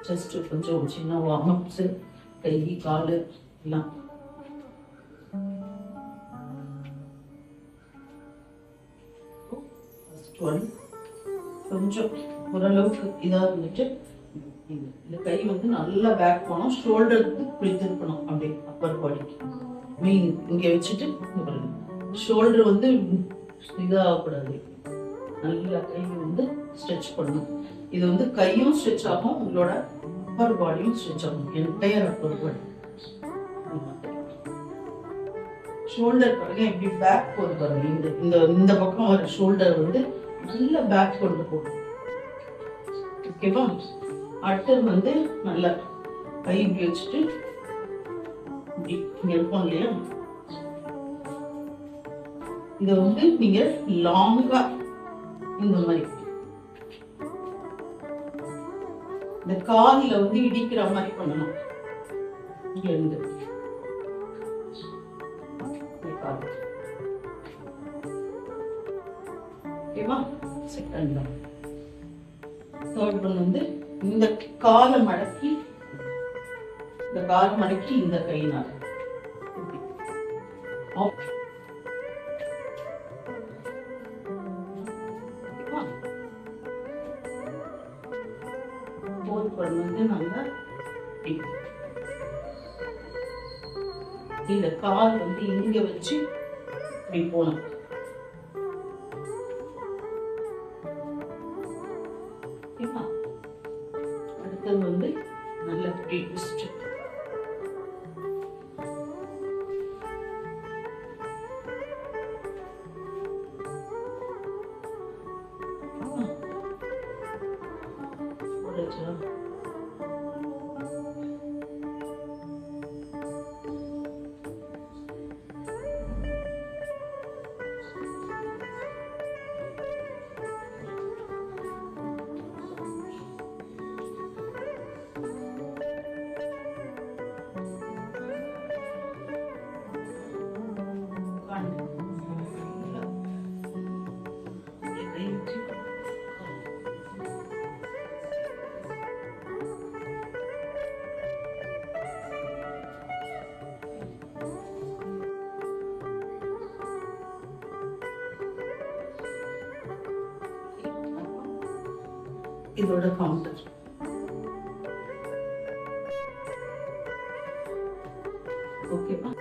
Just கொஞ்சம் சின்ன warm ups, கை கால் எல்லாம். ஃபர்ஸ்ட் ஒன் கொஞ்சம் ஓரளவுக்கு இதாக இருந்துட்டு இந்த கை வந்து நல்லா பேக் போனோம், ஷோல்டருக்கு இப்படி திருப்பணும், அப்படியே அப்பர் பாடிக்கு மீன் இங்கே வச்சுட்டு ஷோல்டர் வந்து இதாகக்கூடாது, நல்லா கை வந்து ஸ்ட்ரெச் பண்ணணும். இது வந்து கையும் ஸ்ட்ரெச் ஆகும், உங்களோட அப்பர் பாடியும் ஸ்ட்ரெச் ஆகும், என்டையர் அப்பர் பாடி. ஷோல்டர் பாருங்க எப்படி பேக் போது பாருங்க, இந்த இந்த இந்த பக்கம் வர ஷோல்டர் வந்து நல்ல பேக் கொண்டு போகும். ஓகேவா? அடுத்தது வந்து நல்லா கை இப்படி வச்சுட்டு இப்படி இங்க இருக்கும் இல்லையா, இதை வந்து நீங்க லாங்கா இந்த மாதிரி இந்த காலில் வந்து இடிக்கிற மாதிரி பண்ணணும். இங்க இருந்து ஓகேவா? செகண்ட் தான். தேர்ட் ஒன் வந்து இந்த காலை மடக்கி இந்த கையினால வந்து நாங்க இந்த கால் வந்து இங்க வச்சு இப்படி போனோம். அடுத்தது வந்து நல்ல ட்விஸ்ட். இதோட கவுண்டர். ஓகேவா?